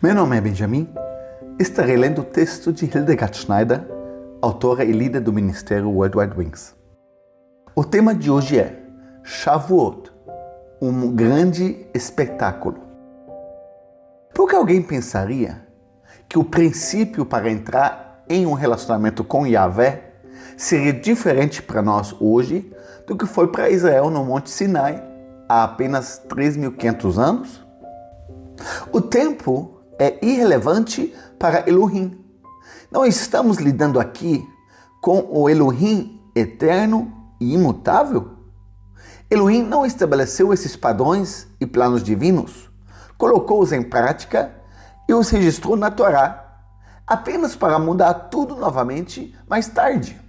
Meu nome é Benjamin. Estarei lendo o texto de Hildegard Schneider, autora e líder do Ministério World Wide Wings. O tema de hoje é Shavuot, um grande espetáculo. Por que alguém pensaria que o princípio para entrar em um relacionamento com Yahvé seria diferente para nós hoje do que foi para Israel no Monte Sinai há apenas 3.500 anos? O tempo é irrelevante para Elohim. Não estamos lidando aqui com o Elohim eterno e imutável? Elohim não estabeleceu esses padrões e planos divinos, colocou-os em prática e os registrou na Torá, apenas para mudar tudo novamente mais tarde.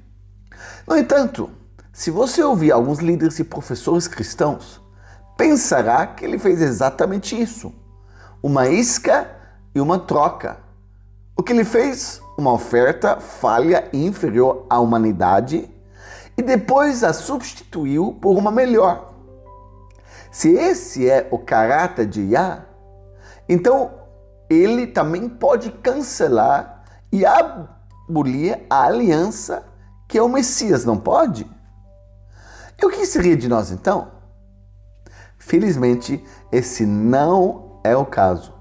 No entanto, se você ouvir alguns líderes e professores cristãos, pensará que ele fez exatamente isso. Uma isca e uma troca. O que ele fez? Uma oferta falha e inferior à humanidade e depois a substituiu por uma melhor. Se esse é o caráter de Yah, então ele também pode cancelar e abolir a aliança que é o Messias, não pode? E o que seria de nós então? Felizmente, esse não é o caso.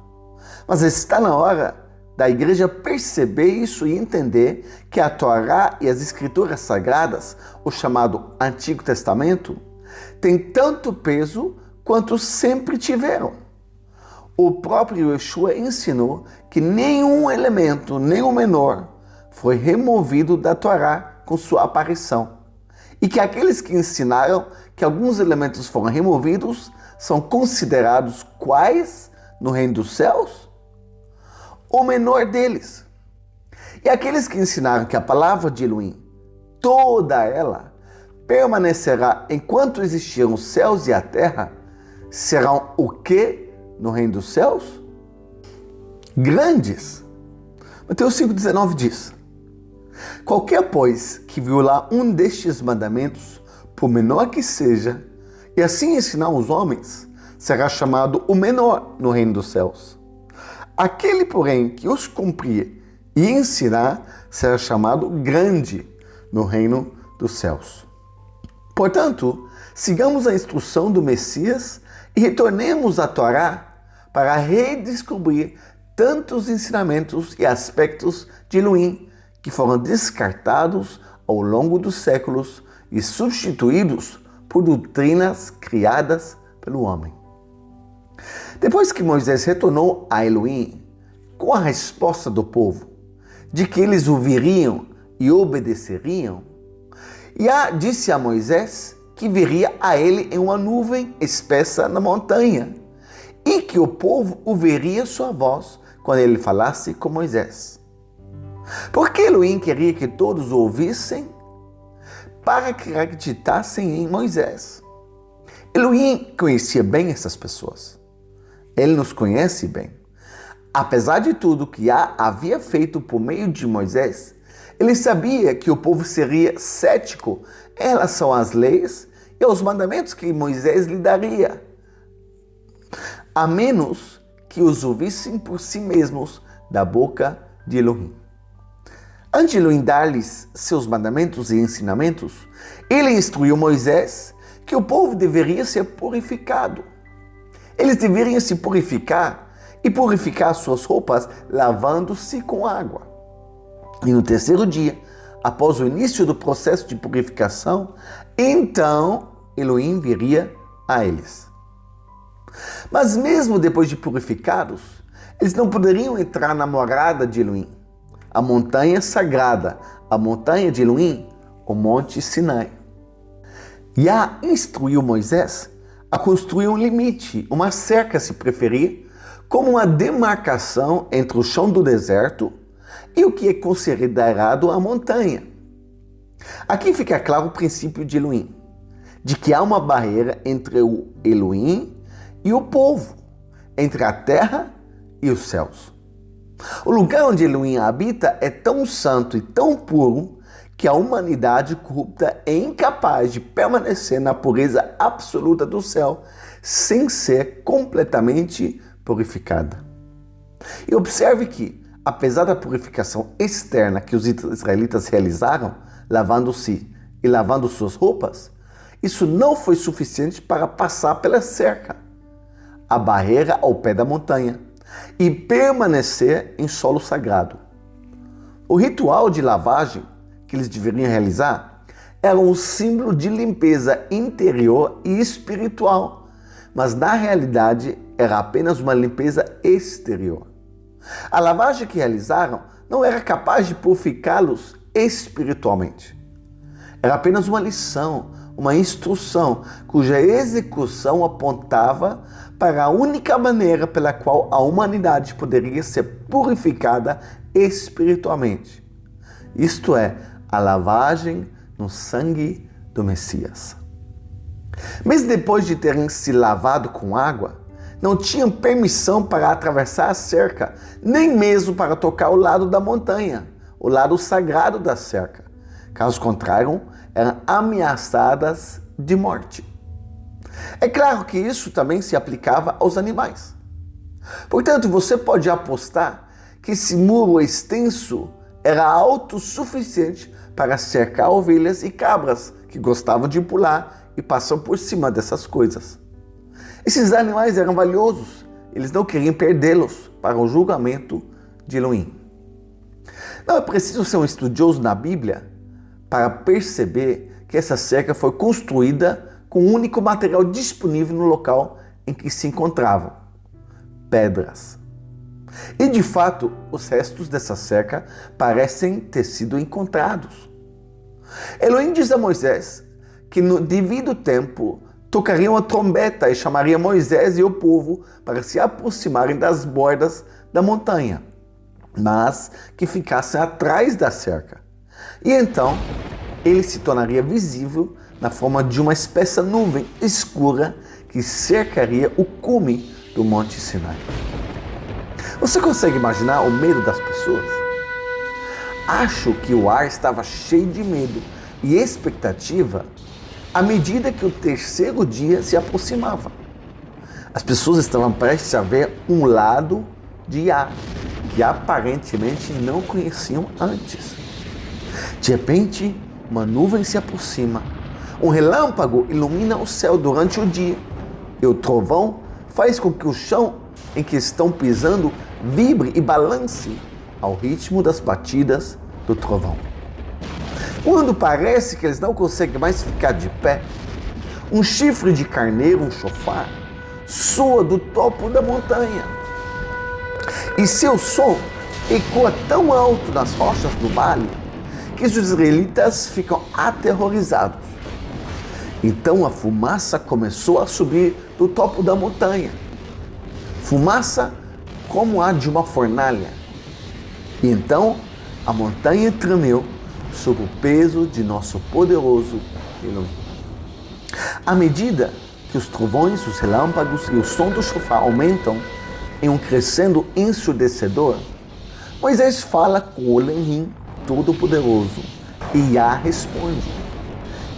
Mas está na hora da igreja perceber isso e entender que a Torá e as Escrituras Sagradas, o chamado Antigo Testamento, tem tanto peso quanto sempre tiveram. O próprio Yeshua ensinou que nenhum elemento, nem o menor, foi removido da Torá com sua aparição. E que aqueles que ensinaram que alguns elementos foram removidos são considerados quais no reino dos céus? O menor deles. E aqueles que ensinaram que a palavra de Elohim, toda ela, permanecerá enquanto existiram os céus e a terra, serão o que no reino dos céus? Grandes. Mateus 5,19 diz: qualquer, pois, que violar um destes mandamentos, por menor que seja, e assim ensinar os homens, será chamado o menor no reino dos céus. Aquele, porém, que os cumprir e ensinar, será chamado grande no reino dos céus. Portanto, sigamos a instrução do Messias e retornemos à Torá para redescobrir tantos ensinamentos e aspectos de Elohim que foram descartados ao longo dos séculos e substituídos por doutrinas criadas pelo homem. Depois que Moisés retornou a Elohim com a resposta do povo de que eles o viriam e obedeceriam, Yah disse a Moisés que viria a ele em uma nuvem espessa na montanha e que o povo ouviria sua voz quando ele falasse com Moisés. Porque Elohim queria que todos o ouvissem para que acreditassem em Moisés. Elohim conhecia bem essas pessoas. Ele nos conhece bem. Apesar de tudo que Yah havia feito por meio de Moisés, ele sabia que o povo seria cético em relação às leis e aos mandamentos que Moisés lhe daria, a menos que os ouvissem por si mesmos da boca de Elohim. Antes de Elohim dar-lhes seus mandamentos e ensinamentos, ele instruiu Moisés que o povo deveria ser purificado. Eles deveriam se purificar e purificar suas roupas lavando-se com água. E no terceiro dia, após o início do processo de purificação, então Elohim viria a eles. Mas mesmo depois de purificados, eles não poderiam entrar na morada de Elohim, a montanha sagrada, a montanha de Elohim, o Monte Sinai. Yah instruiu Moisés a construir um limite, uma cerca se preferir, como uma demarcação entre o chão do deserto e o que é considerado a montanha. Aqui fica claro o princípio de Elohim, de que há uma barreira entre o Elohim e o povo, entre a terra e os céus. O lugar onde Elohim habita é tão santo e tão puro que a humanidade corrupta é incapaz de permanecer na pureza absoluta do céu sem ser completamente purificada. E observe que, apesar da purificação externa que os israelitas realizaram, lavando-se e lavando suas roupas, isso não foi suficiente para passar pela cerca, a barreira ao pé da montanha, e permanecer em solo sagrado. O ritual de lavagem que eles deveriam realizar era um símbolo de limpeza interior e espiritual, mas na realidade era apenas uma limpeza exterior. A lavagem que realizaram não era capaz de purificá-los espiritualmente. Era apenas uma lição, uma instrução, cuja execução apontava para a única maneira pela qual a humanidade poderia ser purificada espiritualmente. Isto é, a lavagem no sangue do Messias. Mas depois de terem se lavado com água, não tinham permissão para atravessar a cerca, nem mesmo para tocar o lado da montanha, o lado sagrado da cerca. Caso contrário, eram ameaçadas de morte. É claro que isso também se aplicava aos animais. Portanto, você pode apostar que esse muro extenso era autossuficiente para cercar ovelhas e cabras que gostavam de pular e passam por cima dessas coisas. Esses animais eram valiosos, eles não queriam perdê-los para o julgamento de Elohim. Não é preciso ser um estudioso na Bíblia para perceber que essa cerca foi construída com o único material disponível no local em que se encontravam: pedras. E de fato, os restos dessa cerca parecem ter sido encontrados. Elohim diz a Moisés que no devido tempo tocariam a trombeta e chamaria Moisés e o povo para se aproximarem das bordas da montanha, mas que ficassem atrás da cerca. E então ele se tornaria visível na forma de uma espessa nuvem escura que cercaria o cume do Monte Sinai. Você consegue imaginar o medo das pessoas? Acho que o ar estava cheio de medo e expectativa à medida que o terceiro dia se aproximava. As pessoas estavam prestes a ver um lado de Yah que aparentemente não conheciam antes. De repente, uma nuvem se aproxima, um relâmpago ilumina o céu durante o dia e o trovão faz com que o chão em que estão pisando vibre e balance ao ritmo das batidas do trovão. Quando parece que eles não conseguem mais ficar de pé, um chifre de carneiro, um chofar, soa do topo da montanha. E seu som ecoa tão alto nas rochas do vale que os israelitas ficam aterrorizados. Então a fumaça começou a subir do topo da montanha. Fumaça como a de uma fornalha. E então a montanha tremeu sob o peso de nosso poderoso Elohim. À medida que os trovões, os relâmpagos e o som do chofar aumentam em um crescendo ensurdecedor, Moisés fala com o Elohim Todo-Poderoso e Yah responde.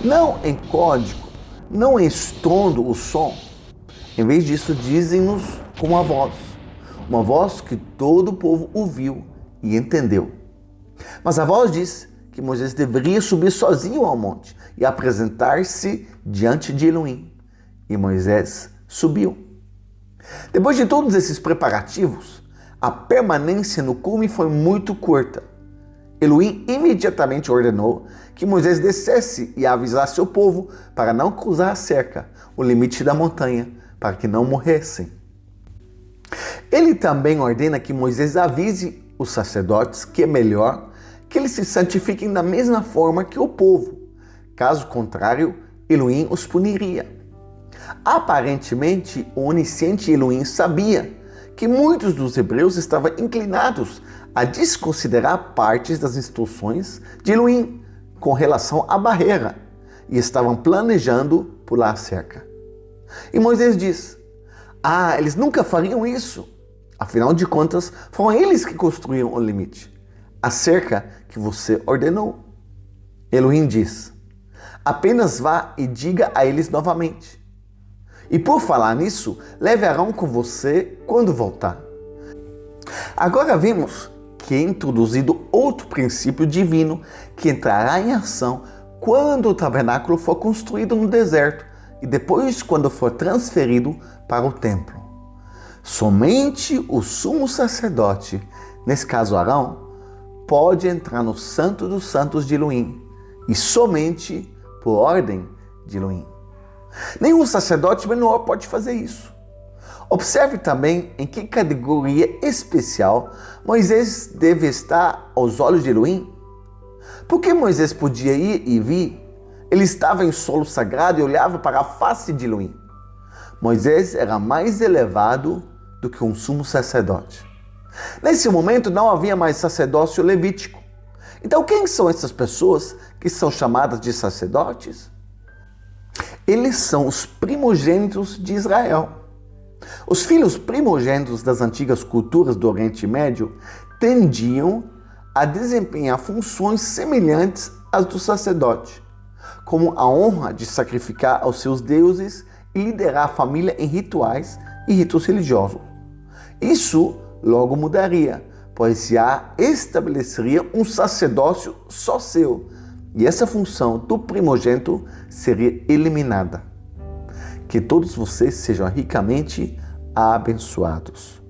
Não em código, não em estrondo o som. Em vez disso, dizem-nos com uma voz que todo o povo ouviu e entendeu. Mas a voz diz que Moisés deveria subir sozinho ao monte e apresentar-se diante de Elohim. E Moisés subiu. Depois de todos esses preparativos, a permanência no cume foi muito curta. Elohim imediatamente ordenou que Moisés descesse e avisasse o povo para não cruzar a cerca, o limite da montanha, para que não morressem. Ele também ordena que Moisés avise os sacerdotes que é melhor que eles se santifiquem da mesma forma que o povo. Caso contrário, Elohim os puniria. Aparentemente, o onisciente Elohim sabia que muitos dos hebreus estavam inclinados a desconsiderar partes das instruções de Elohim com relação à barreira e estavam planejando pular a cerca. E Moisés diz: eles nunca fariam isso. Afinal de contas, foram eles que construíram o limite, a cerca que você ordenou. Elohim diz: apenas vá e diga a eles novamente. E por falar nisso, leve Arão com você quando voltar. Agora vemos que é introduzido outro princípio divino que entrará em ação quando o tabernáculo for construído no deserto e depois quando for transferido para o templo. Somente o sumo sacerdote, nesse caso Arão, pode entrar no Santo dos Santos de Elohim, e somente por ordem de Elohim. Nenhum sacerdote menor pode fazer isso. Observe também em que categoria especial Moisés deve estar aos olhos de Elohim. Porque Moisés podia ir e vir? Ele estava em solo sagrado e olhava para a face de Elohim. Moisés era mais elevado do que um sumo sacerdote. Nesse momento não havia mais sacerdócio levítico. Então quem são essas pessoas que são chamadas de sacerdotes? Eles são os primogênitos de Israel. Os filhos primogênitos das antigas culturas do Oriente Médio tendiam a desempenhar funções semelhantes às do sacerdote, como a honra de sacrificar aos seus deuses e liderar a família em rituais e ritos religiosos. Isso logo mudaria, pois já estabeleceria um sacerdócio só seu, e essa função do primogênito seria eliminada. Que todos vocês sejam ricamente abençoados.